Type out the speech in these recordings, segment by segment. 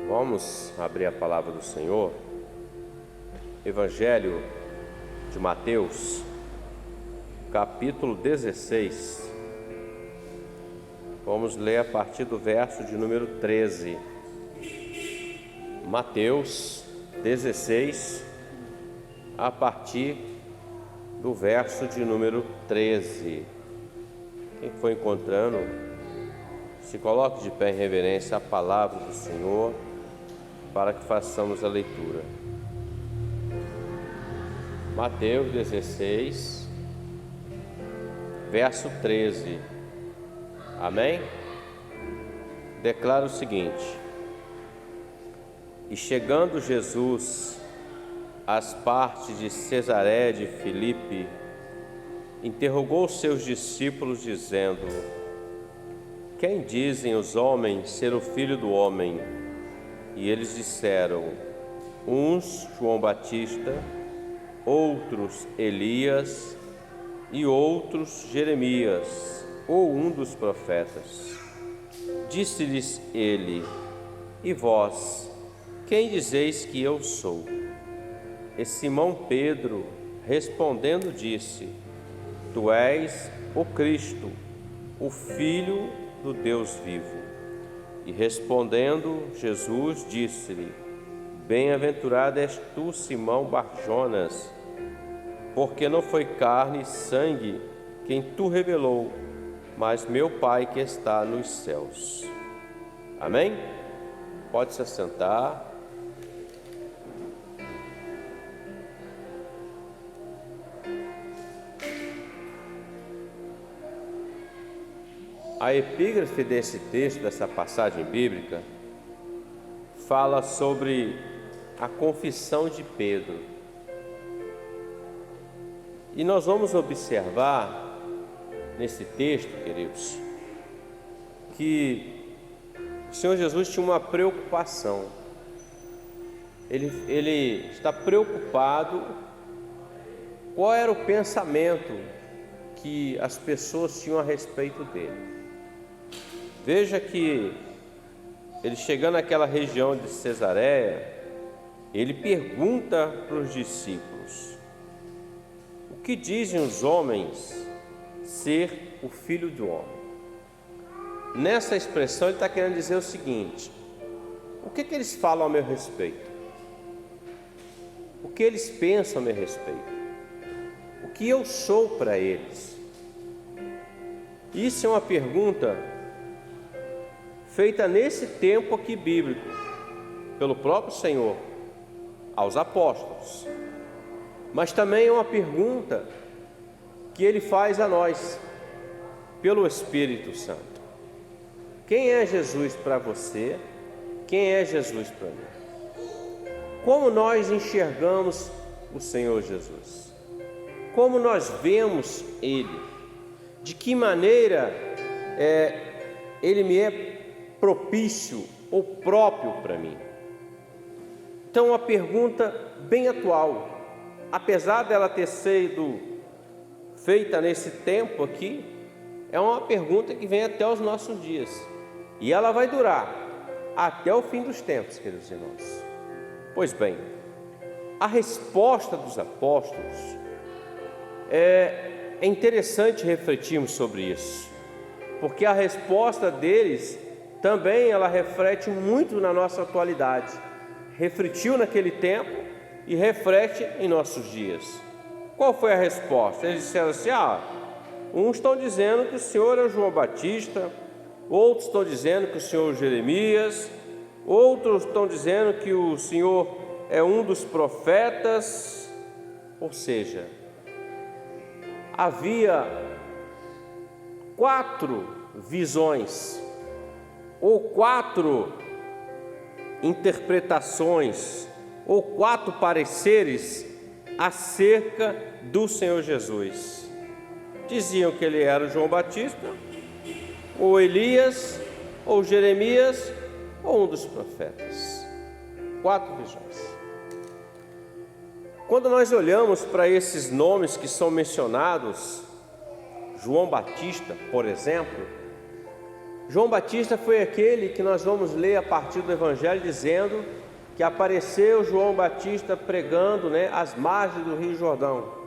Vamos abrir a palavra do Senhor, Evangelho de Mateus, capítulo 16. Vamos ler a partir do verso de número 13. Mateus 16, a partir do verso de número 13. Quem for encontrando, se coloque de pé em reverência à palavra do Senhor, para que façamos a leitura. Mateus 16, verso 13. Amém? Declara o seguinte: E chegando Jesus às partes de Cesareia de Filipe, interrogou os seus discípulos, dizendo: Quem dizem os homens ser o Filho do Homem? E eles disseram: uns João Batista, outros Elias e outros Jeremias, ou um dos profetas. Disse-lhes ele: E vós, quem dizeis que eu sou? E Simão Pedro, respondendo, disse: Tu és o Cristo, o Filho do Deus vivo. E respondendo, Jesus disse-lhe: Bem-aventurado és tu, Simão Bar-Jonas, porque não foi carne e sangue quem tu revelou, mas meu Pai que está nos céus. Amém? Pode se assentar. A epígrafe desse texto, dessa passagem bíblica, fala sobre a confissão de Pedro. E nós vamos observar nesse texto, queridos, que o Senhor Jesus tinha uma preocupação. Ele está preocupado. Qual era o pensamento que as pessoas tinham a respeito dele? Veja que ele, chegando àquela região de Cesareia, ele pergunta para os discípulos: O que dizem os homens ser o Filho do Homem? Nessa expressão ele está querendo dizer o seguinte: o que eles falam a meu respeito? O que eles pensam a meu respeito? O que eu sou para eles? Isso é uma pergunta feita nesse tempo aqui bíblico, pelo próprio Senhor, aos apóstolos. Mas também é uma pergunta que Ele faz a nós, pelo Espírito Santo. Quem é Jesus para você? Quem é Jesus para mim? Como nós enxergamos o Senhor Jesus? Como nós vemos Ele? De que maneira Ele me é propício ou próprio para mim? Então, uma pergunta bem atual, apesar dela ter sido feita nesse tempo aqui, é uma pergunta que vem até os nossos dias, e ela vai durar até o fim dos tempos, queridos irmãos. Pois bem, a resposta dos apóstolos é interessante refletirmos sobre isso, porque a resposta deles também ela reflete muito na nossa atualidade. Refletiu naquele tempo e reflete em nossos dias. Qual foi a resposta? Eles disseram assim: uns estão dizendo que o Senhor é o João Batista, outros estão dizendo que o Senhor é o Jeremias, outros estão dizendo que o Senhor é um dos profetas. Ou seja, havia 4 visões ou 4 interpretações ou 4 pareceres acerca do Senhor Jesus. Diziam que ele era o João Batista, ou Elias, ou Jeremias, ou um dos profetas. 4 visões. Quando nós olhamos para esses nomes que são mencionados, João Batista, por exemplo, João Batista foi aquele que nós vamos ler a partir do Evangelho, dizendo que apareceu João Batista pregando, às margens do Rio Jordão.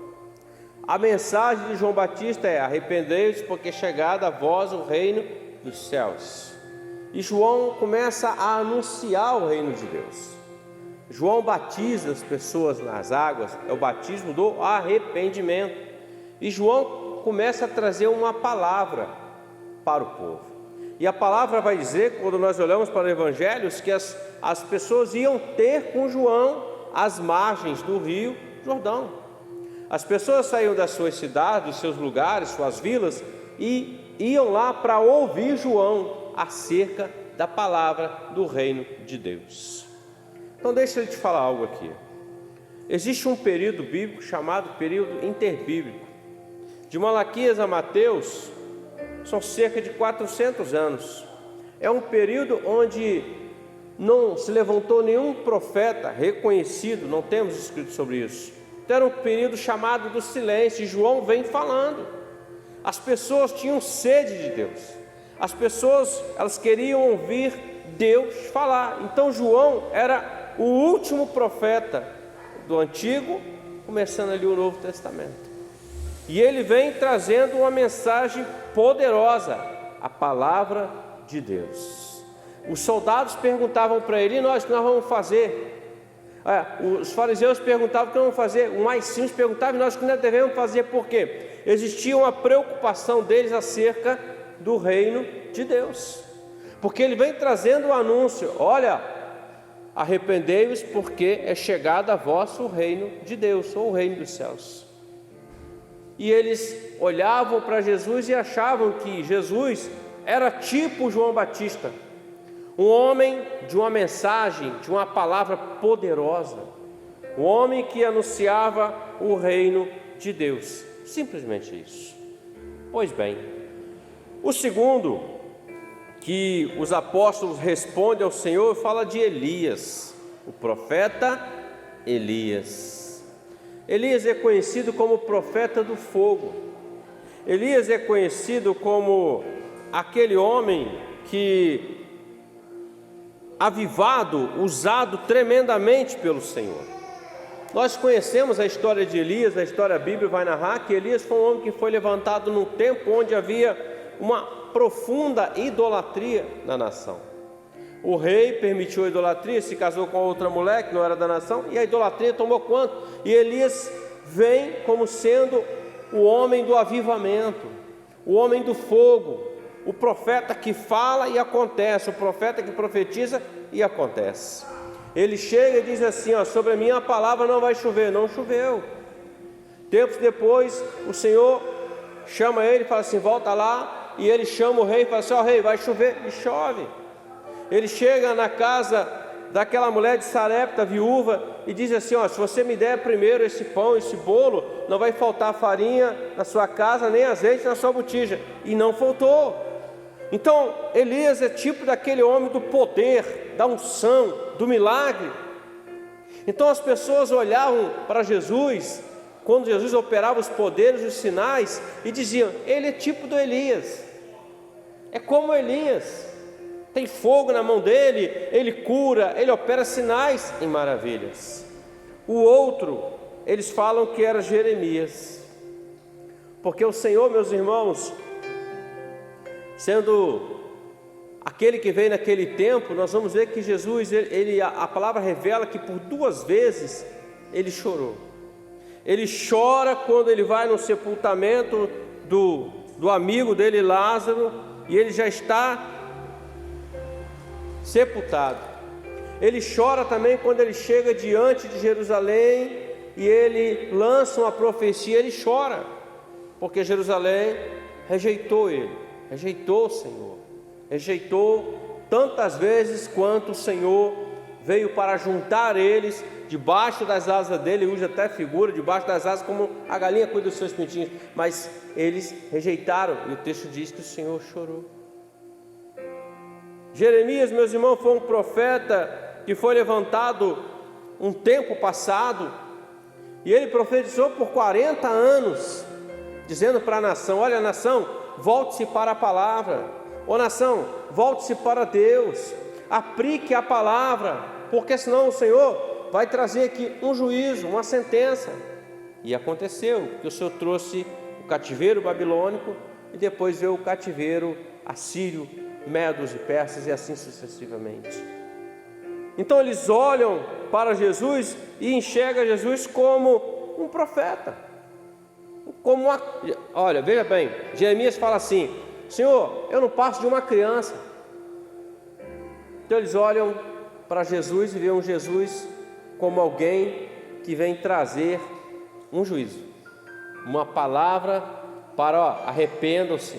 A mensagem de João Batista é: arrependei-vos, porque é chegado a vós o reino dos céus. E João começa a anunciar o reino de Deus. João batiza as pessoas nas águas, é o batismo do arrependimento. E João começa a trazer uma palavra para o povo. E a palavra vai dizer, quando nós olhamos para os evangelhos, que as pessoas iam ter com João as margens do Rio Jordão. As pessoas saíam das suas cidades, dos seus lugares, suas vilas, e iam lá para ouvir João acerca da palavra do reino de Deus. Então deixa eu te falar algo aqui. Existe um período bíblico chamado período interbíblico. De Malaquias a Mateus são cerca de 400 anos. É um período onde não se levantou nenhum profeta reconhecido, não temos escrito sobre isso. Então era um período chamado do silêncio, e João vem falando. As pessoas tinham sede de Deus. As pessoas, elas queriam ouvir Deus falar. Então João era o último profeta do Antigo, começando ali o Novo Testamento. E ele vem trazendo uma mensagem poderosa, a palavra de Deus. Os soldados perguntavam para ele: e nós, o que nós vamos fazer? Os fariseus perguntavam o que nós vamos fazer. O mais simples perguntava: e nós, o que nós devemos fazer? Por quê? Existia uma preocupação deles acerca do reino de Deus, porque ele vem trazendo o anúncio: olha, arrependei-vos, porque é chegado a vós o reino de Deus, ou o reino dos céus. E eles olhavam para Jesus e achavam que Jesus era tipo João Batista, um homem de uma mensagem, de uma palavra poderosa, um homem que anunciava o reino de Deus. Simplesmente isso. Pois bem, o segundo que os apóstolos respondem ao Senhor fala de Elias, o profeta Elias. Elias é conhecido como profeta do fogo. Elias é conhecido como aquele homem que, avivado, usado tremendamente pelo Senhor. Nós conhecemos a história de Elias, a história bíblica vai narrar que Elias foi um homem que foi levantado num tempo onde havia uma profunda idolatria na nação. O rei permitiu a idolatria, se casou com outra mulher que não era da nação, e a idolatria tomou conta. E Elias vem como sendo o homem do avivamento, o homem do fogo, o profeta que fala e acontece, o profeta que profetiza e acontece. Ele chega e diz assim: sobre a minha palavra não vai chover. Não choveu. Tempos depois, o Senhor chama ele e fala assim: volta lá. E ele chama o rei e fala assim: rei, vai chover. E chove. Ele chega na casa daquela mulher de Sarepta, viúva, e diz assim: se você me der primeiro esse pão, esse bolo, não vai faltar farinha na sua casa, nem azeite na sua botija. E não faltou. Então Elias é tipo daquele homem do poder, da unção, do milagre. Então as pessoas olhavam para Jesus, quando Jesus operava os poderes e os sinais, e diziam: ele é tipo do Elias, é como Elias, tem fogo na mão dele, ele cura, ele opera sinais e maravilhas. O outro, eles falam que era Jeremias, porque o Senhor, meus irmãos, sendo aquele que veio naquele tempo, nós vamos ver que Jesus, a palavra revela que por 2 vezes ele chorou. Ele chora quando ele vai no sepultamento do amigo dele, Lázaro, e ele já está sepultado. Ele chora também quando ele chega diante de Jerusalém e ele lança uma profecia. Ele chora porque Jerusalém rejeitou ele, rejeitou o Senhor, rejeitou tantas vezes quanto o Senhor veio para juntar eles debaixo das asas dele. Usa até figura, debaixo das asas, como a galinha cuida dos seus pintinhos, mas eles rejeitaram, e o texto diz que o Senhor chorou. Jeremias, meus irmãos, foi um profeta que foi levantado um tempo passado, e ele profetizou por 40 anos, dizendo para a nação: olha, nação, volte-se para a palavra, Ô nação, volte-se para Deus, aplique a palavra, porque senão o Senhor vai trazer aqui um juízo, uma sentença. E aconteceu que o Senhor trouxe o cativeiro babilônico e depois veio o cativeiro assírio, medos e persas e assim sucessivamente. Então eles olham para Jesus e enxergam Jesus como um profeta. Olha, veja bem, Jeremias fala assim: Senhor, eu não passo de uma criança. Então eles olham para Jesus e veem um Jesus como alguém que vem trazer um juízo, uma palavra para, arrependam-se.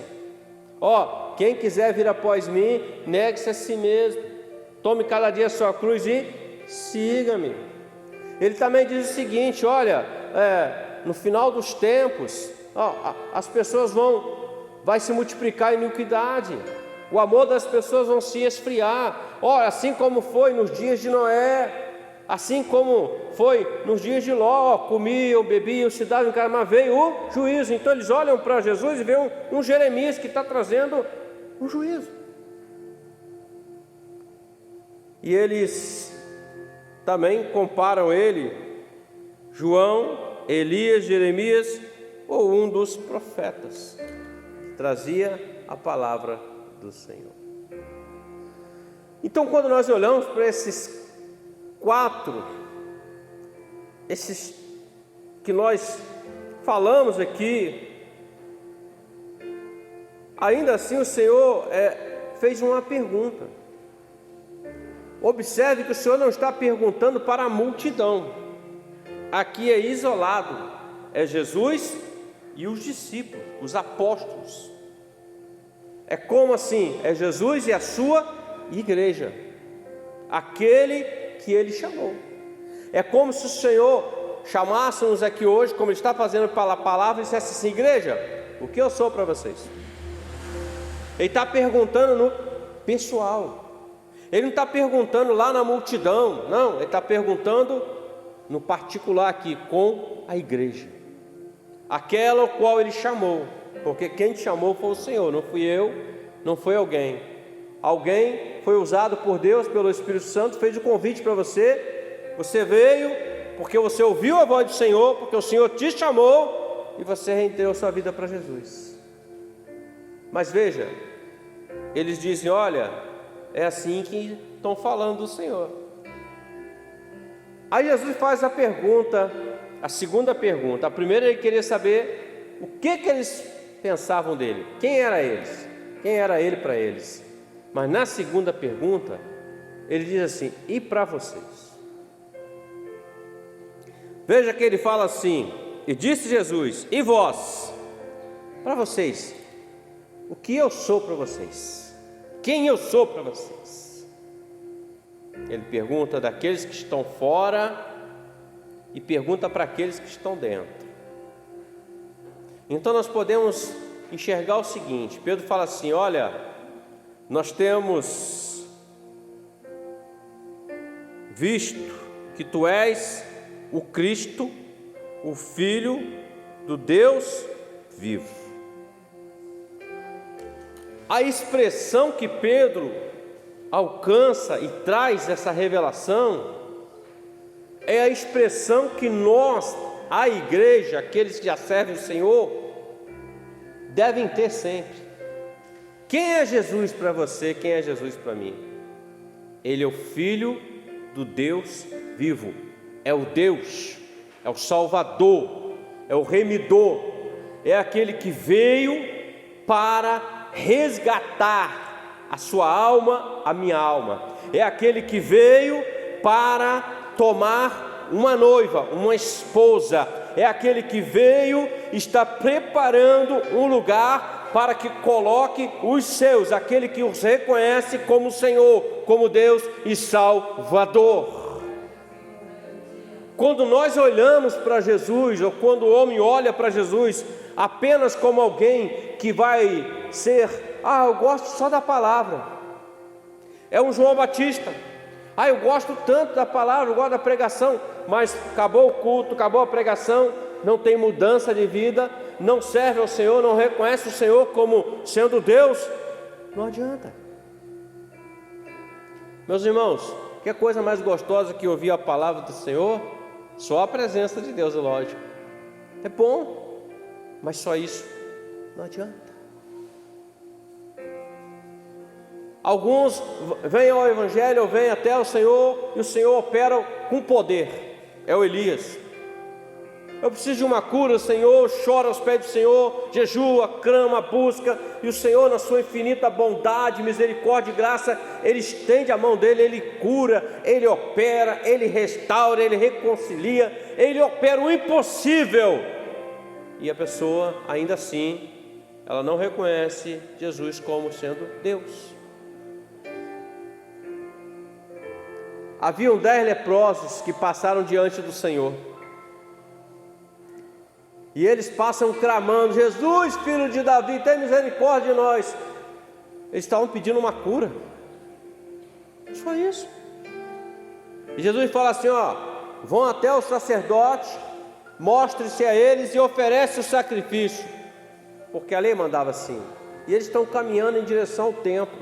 Quem quiser vir após mim, negue-se a si mesmo, tome cada dia a sua cruz e siga-me. Ele também diz o seguinte: no final dos tempos, as pessoas vai se multiplicar a iniquidade, o amor das pessoas vão se esfriar. Assim como foi nos dias de Noé, assim como foi nos dias de Ló, comiam, bebiam, se davam, mas veio o juízo. Então eles olham para Jesus e veem um Jeremias que está trazendo um juízo. E eles também comparam ele, João, Elias, Jeremias, ou um dos profetas, trazia a palavra do Senhor. Então, quando nós olhamos para esses quatro, esses que nós falamos aqui, ainda assim o Senhor fez uma pergunta. Observe que o Senhor não está perguntando para a multidão. Aqui é isolado, é Jesus e os discípulos, os apóstolos. É como assim? É Jesus e a sua igreja, aquele que Ele chamou. É como se o Senhor chamasse-nos aqui hoje, como Ele está fazendo pela palavra, e dissesse assim: igreja, o que eu sou para vocês? Ele está perguntando no pessoal. Ele não está perguntando lá na multidão, não, Ele está perguntando no particular aqui, com a igreja, aquela ao qual Ele chamou, porque quem te chamou foi o Senhor, não fui eu, não foi alguém. Alguém foi usado por Deus, pelo Espírito Santo, fez o convite para você, você veio porque você ouviu a voz do Senhor, porque o Senhor te chamou e você rendeu sua vida para Jesus. Mas veja, eles dizem: olha, é assim que estão falando do Senhor. Aí Jesus faz a pergunta, a segunda pergunta. A primeira, ele queria saber o que eles pensavam dele, quem era eles, quem era ele para eles. Mas na segunda pergunta, ele diz assim: e para vocês? Veja que ele fala assim: e disse Jesus, e vós? Para vocês, o que eu sou para vocês? Quem eu sou para vocês? Ele pergunta daqueles que estão fora e pergunta para aqueles que estão dentro. Então nós podemos enxergar o seguinte: Pedro fala assim: olha, nós temos visto que tu és o Cristo, o Filho do Deus vivo. A expressão que Pedro alcança e traz essa revelação é a expressão que nós, a igreja, aqueles que já servem o Senhor, devem ter sempre. Quem é Jesus para você? Quem é Jesus para mim? Ele é o Filho do Deus vivo, é o Deus, é o Salvador, é o Remidor, é aquele que veio para resgatar a sua alma, a minha alma. É aquele que veio para tomar uma noiva, uma esposa. É aquele que veio, está preparando um lugar para que coloque os seus, aquele que os reconhece como Senhor, como Deus e Salvador. Quando nós olhamos para Jesus, ou quando o homem olha para Jesus apenas como alguém que vai ser: eu gosto só da palavra, é um João Batista, eu gosto tanto da palavra, eu gosto da pregação, mas acabou o culto, acabou a pregação, não tem mudança de vida, não serve ao Senhor, não reconhece o Senhor como sendo Deus, Não adianta. Meus irmãos, que coisa mais gostosa que ouvir a palavra do Senhor? Só a presença de Deus, é lógico. É bom, mas só isso não adianta. Alguns vêm ao Evangelho, ou vêm até o Senhor, e o Senhor opera com poder. É o Elias. Eu preciso de uma cura, o Senhor chora aos pés do Senhor, jejua, clama, busca, e o Senhor, na sua infinita bondade, misericórdia e graça, Ele estende a mão dEle, Ele cura, Ele opera, Ele restaura, Ele reconcilia, Ele opera o impossível. E a pessoa, ainda assim, ela não reconhece Jesus como sendo Deus. Haviam 10 leprosos que passaram diante do Senhor. E eles passam clamando: Jesus, filho de Davi, tem misericórdia de nós. Eles estavam pedindo uma cura. Só isso. E Jesus fala assim: vão até o sacerdote, mostre-se a eles e oferece o sacrifício. Porque a lei mandava assim. E eles estão caminhando em direção ao templo.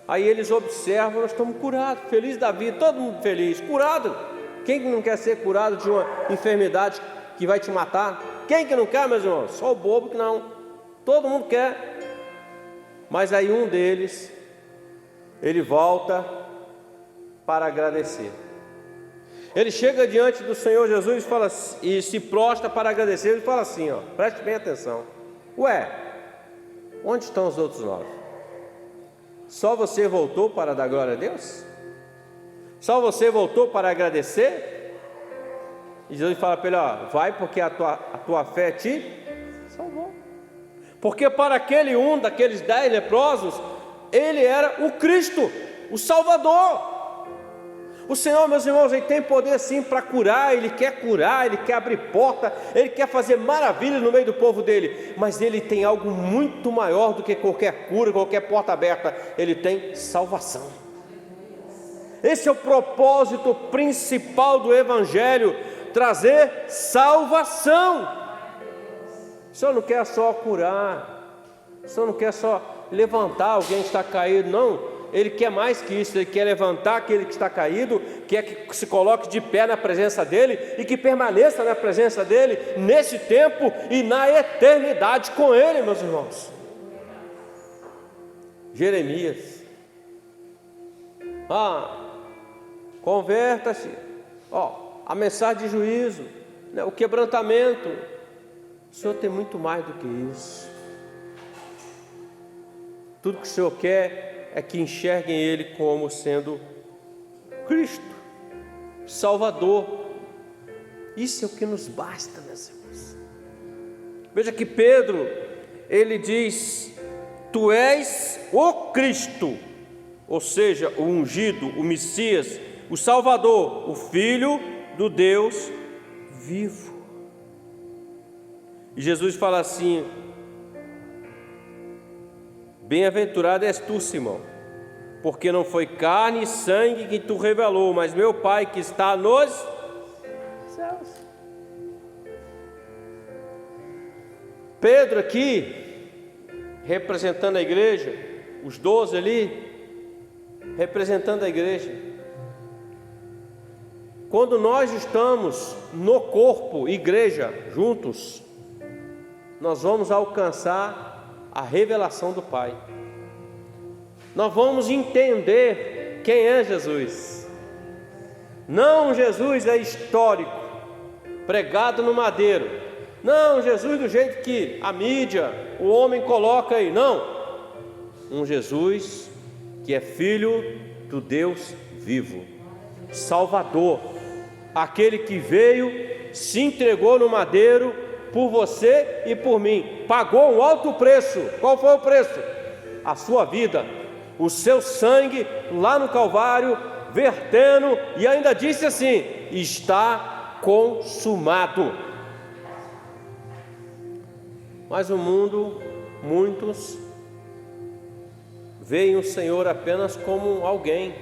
Aí eles observam: nós estamos curados. Feliz Davi, todo mundo feliz, curado. Quem que não quer ser curado de uma enfermidade que vai te matar? Quem que não quer, meus irmãos? Só o bobo que não. Todo mundo quer. Mas aí um deles, ele volta para agradecer. Ele chega diante do Senhor Jesus e fala, e se prostra para agradecer. Ele fala assim, preste bem atenção: ué, onde estão os outros 9? Só você voltou para dar glória a Deus? Só você voltou para agradecer? E Jesus fala para ele: vai, porque a tua fé te salvou. Porque para aquele um daqueles 10 leprosos, ele era o Cristo, o Salvador. O Senhor, meus irmãos, Ele tem poder sim para curar. Ele quer abrir porta, Ele quer fazer maravilhas no meio do povo dEle. Mas Ele tem algo muito maior do que qualquer cura, qualquer porta aberta. Ele tem salvação. Esse é o propósito principal do Evangelho: trazer salvação. O Senhor não quer só curar, o Senhor não quer só levantar alguém que está caído, não. Ele quer mais que isso. Ele quer levantar aquele que está caído, quer que se coloque de pé na presença dEle e que permaneça na presença dEle nesse tempo e na eternidade com Ele, meus irmãos. Jeremias: converta-se, a mensagem de juízo, o quebrantamento. O Senhor tem muito mais do que isso. Tudo que o Senhor quer é que enxerguem Ele como sendo Cristo, Salvador. Isso é o que nos basta, meus irmãos. Veja que Pedro, ele diz: tu és o Cristo, ou seja, o ungido, o Messias, o Salvador, o Filho do Deus vivo. E Jesus fala assim: bem-aventurado és tu, Simão, porque não foi carne e sangue que tu revelou, mas meu Pai que está nos céus. Pedro aqui, representando a igreja, os 12 ali, representando a igreja. Quando nós estamos no corpo, igreja, juntos, nós vamos alcançar a revelação do Pai. Nós vamos entender quem é Jesus. Não Jesus é histórico, pregado no madeiro. Não Jesus do jeito que a mídia, o homem coloca aí. Não. Um Jesus que é filho do Deus vivo, Salvador, aquele que veio, se entregou no madeiro por você e por mim, pagou um alto preço. Qual foi o preço? A sua vida, o seu sangue lá no Calvário, vertendo, e ainda disse assim: está consumado. Mas o mundo, muitos veem o Senhor apenas como alguém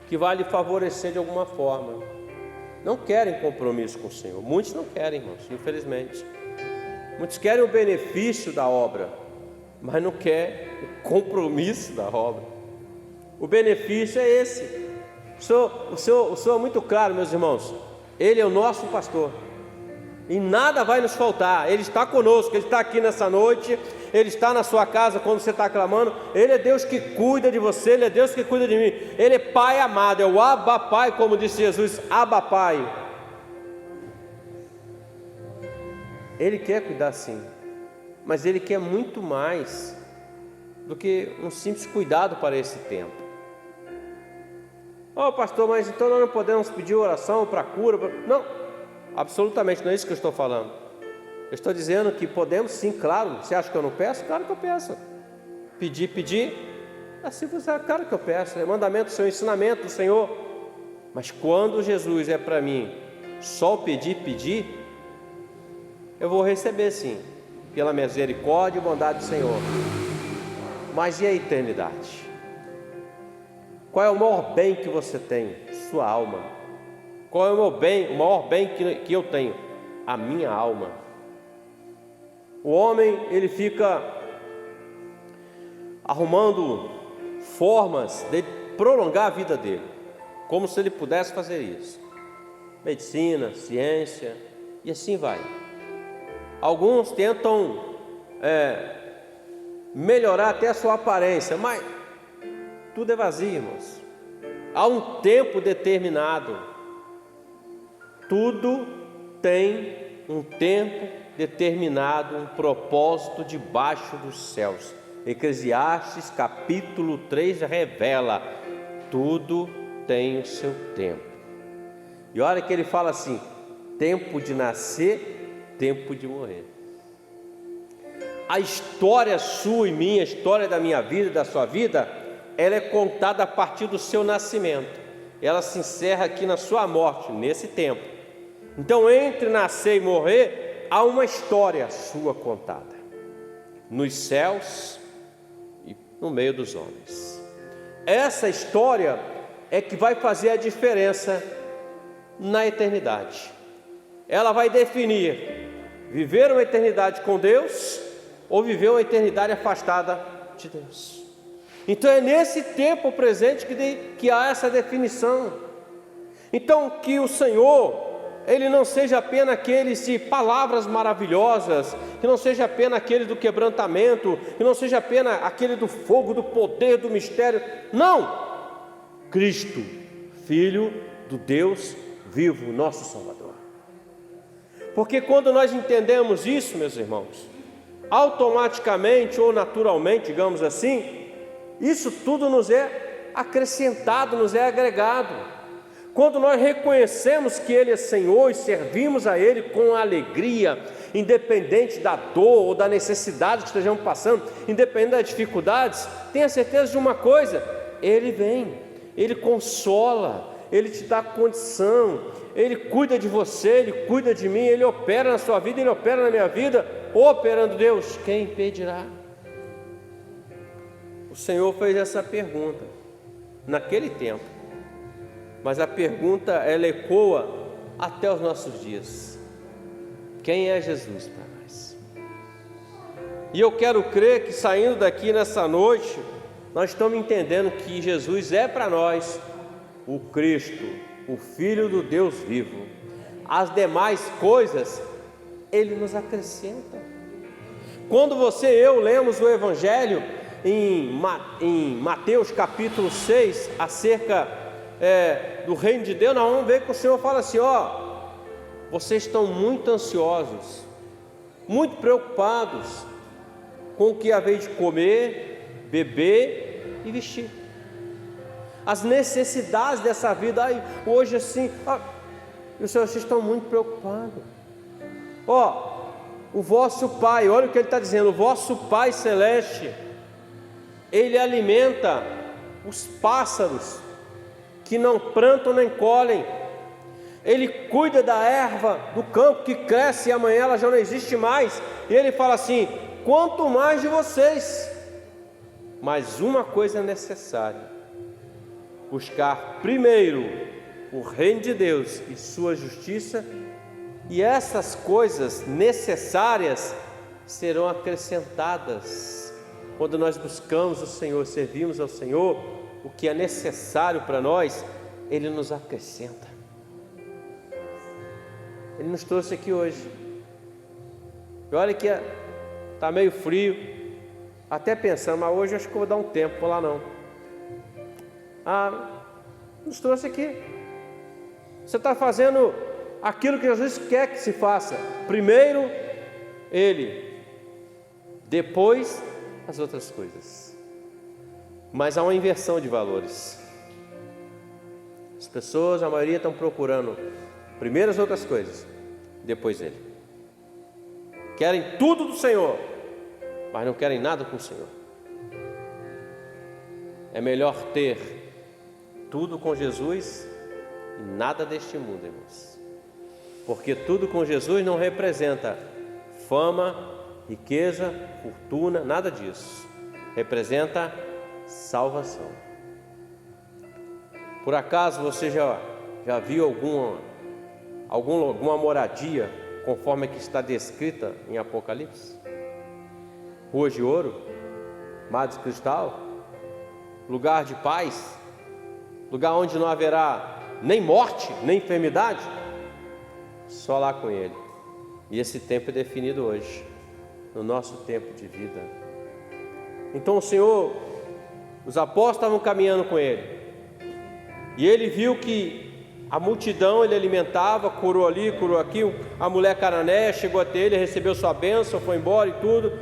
que vai lhe favorecer de alguma forma. Não querem compromisso com o Senhor. Muitos não querem, irmãos, infelizmente. Muitos querem o benefício da obra, mas não querem o compromisso da obra. O benefício é esse. O Senhor é muito claro, meus irmãos. Ele é o nosso pastor. E nada vai nos faltar. Ele está conosco, Ele está aqui nessa noite. Ele está na sua casa quando você está clamando. Ele é Deus que cuida de você, Ele é Deus que cuida de mim. Ele é Pai amado, é o Abba Pai, como disse Jesus, Abba Pai. Ele quer cuidar sim, mas Ele quer muito mais do que um simples cuidado para esse tempo. Pastor, mas então nós não podemos pedir oração para cura? Não, absolutamente não é isso que eu estou falando. Eu estou dizendo que podemos sim, claro. Você acha que eu não peço? Claro que eu peço. Pedir, assim você, claro que eu peço. É mandamento do Senhor, ensinamento do Senhor. Mas quando Jesus é para mim só o pedir, eu vou receber sim, pela misericórdia e bondade do Senhor. Mas e a eternidade? Qual é o maior bem que você tem? Sua alma. Qual é o maior bem que eu tenho? A minha alma. O homem, ele fica arrumando formas de prolongar a vida dele, como se ele pudesse fazer isso. Medicina, ciência, e assim vai. Alguns tentam melhorar até a sua aparência, mas tudo é vazio, irmãos. Há um tempo determinado. Tudo tem um tempo determinado, um propósito debaixo dos céus. Eclesiastes capítulo 3 revela: tudo tem o seu tempo. E olha que ele fala assim: tempo de nascer, tempo de morrer. A história sua e minha, a história da minha vida e da sua vida, ela é contada a partir do seu nascimento. Ela se encerra aqui na sua morte, nesse tempo. Então, entre nascer e morrer, há uma história sua contada, nos céus e no meio dos homens. Essa história é que vai fazer a diferença na eternidade. Ela vai definir viver uma eternidade com Deus ou viver uma eternidade afastada de Deus. Então é nesse tempo presente que há essa definição. Então que o Senhor, Ele não seja apenas aquele de palavras maravilhosas, que não seja apenas aquele do quebrantamento, que não seja apenas aquele do fogo, do poder, do mistério. Não! Cristo, Filho do Deus vivo, nosso Salvador. Porque quando nós entendemos isso, meus irmãos, automaticamente ou naturalmente, digamos assim, isso tudo nos é acrescentado, nos é agregado. Quando nós reconhecemos que Ele é Senhor e servimos a Ele com alegria, independente da dor ou da necessidade que estejamos passando, independente das dificuldades, tenha certeza de uma coisa: Ele vem, Ele consola, Ele te dá condição, Ele cuida de você, Ele cuida de mim, Ele opera na sua vida, Ele opera na minha vida. Operando Deus, quem impedirá? O Senhor fez essa pergunta naquele tempo, mas a pergunta ela ecoa até os nossos dias: quem é Jesus para nós? E eu quero crer que saindo daqui nessa noite, nós estamos entendendo que Jesus é para nós o Cristo, o Filho do Deus vivo. As demais coisas Ele nos acrescenta. Quando você e eu lemos o Evangelho em Mateus capítulo 6, acerca do reino de Deus, nós vamos ver que o Senhor fala assim: vocês estão muito ansiosos, muito preocupados com o que haveis de comer, beber e vestir. As necessidades dessa vida, hoje assim, o Senhor, vocês estão muito preocupados. O vosso Pai, olha o que Ele está dizendo: o vosso Pai Celeste, Ele alimenta os pássaros que não plantam nem colhem, Ele cuida da erva do campo que cresce e amanhã ela já não existe mais, e Ele fala assim: quanto mais de vocês. Mas uma coisa é necessária: buscar primeiro o reino de Deus e sua justiça, e essas coisas necessárias serão acrescentadas quando nós buscamos o Senhor, servimos ao Senhor, o que é necessário para nós, Ele nos acrescenta. Ele nos trouxe aqui hoje. E olha que está meio frio, até pensando, mas hoje acho que eu vou dar um tempo, vou lá não. Nos trouxe aqui. Você está fazendo aquilo que Jesus quer que se faça. Primeiro Ele, depois as outras coisas. Mas há uma inversão de valores. As pessoas, a maioria, estão procurando primeiro as outras coisas, depois Ele. Querem tudo do Senhor, mas não querem nada com o Senhor. É melhor ter tudo com Jesus e nada deste mundo, irmãos. Porque tudo com Jesus não representa fama, riqueza, fortuna, nada disso. Representa salvação. Por acaso você já viu alguma moradia conforme a que está descrita em Apocalipse? Ruas de ouro, mar de cristal, lugar de paz, lugar onde não haverá nem morte, nem enfermidade? Só lá com Ele. E esse tempo é definido hoje, no nosso tempo de vida. Então o Senhor, os apóstolos estavam caminhando com Ele, e Ele viu que a multidão Ele alimentava, curou ali, curou aqui. A mulher cananeia chegou até Ele, recebeu sua bênção, foi embora e tudo.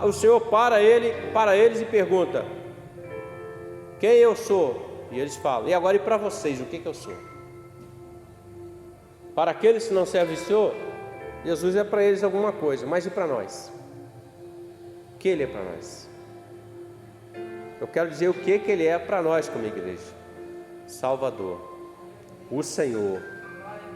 O Senhor para eles e pergunta: quem eu sou? E eles falam: e agora e para vocês, o que eu sou? Para aqueles que não servem o Senhor, Jesus é para eles alguma coisa, mas e para nós? O que Ele é para nós? Eu quero dizer o que Ele é para nós como igreja. Salvador, o Senhor,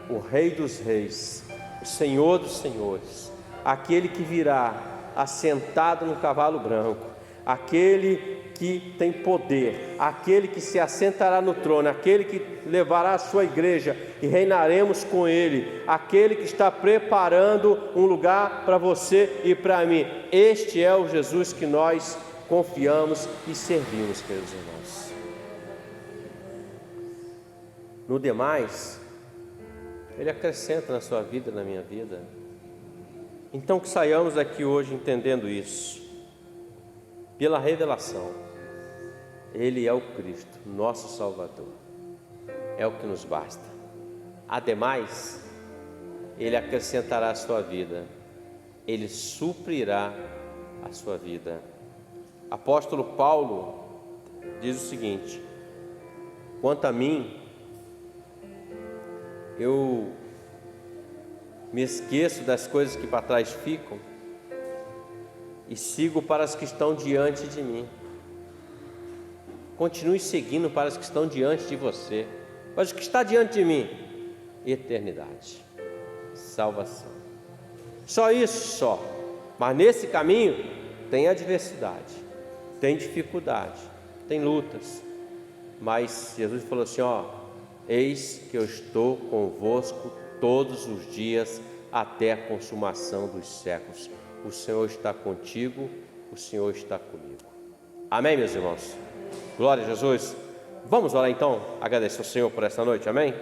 o Rei dos Reis, o Senhor dos Senhores, aquele que virá assentado no cavalo branco, aquele que tem poder, aquele que se assentará no trono, aquele que levará a sua igreja e reinaremos com Ele, aquele que está preparando um lugar para você e para mim. Este é o Jesus que nós confiamos e servimos, queridos irmãos. No demais, Ele acrescenta na sua vida, na minha vida. Então que saiamos daqui hoje entendendo isso, pela revelação. Ele é o Cristo, nosso Salvador, é o que nos basta. Ademais, Ele acrescentará a sua vida, Ele suprirá a sua vida. Apóstolo Paulo diz o seguinte: quanto a mim, eu me esqueço das coisas que para trás ficam e sigo para as que estão diante de mim. Continue seguindo para as que estão diante de você. Mas o que está diante de mim? Eternidade, salvação. Só isso, só. Mas nesse caminho tem adversidade, tem dificuldade, tem lutas. Mas Jesus falou assim: eis que eu estou convosco todos os dias até a consumação dos séculos. O Senhor está contigo, o Senhor está comigo. Amém, meus irmãos? Glória a Jesus. Vamos orar então, agradecer ao Senhor por esta noite, amém?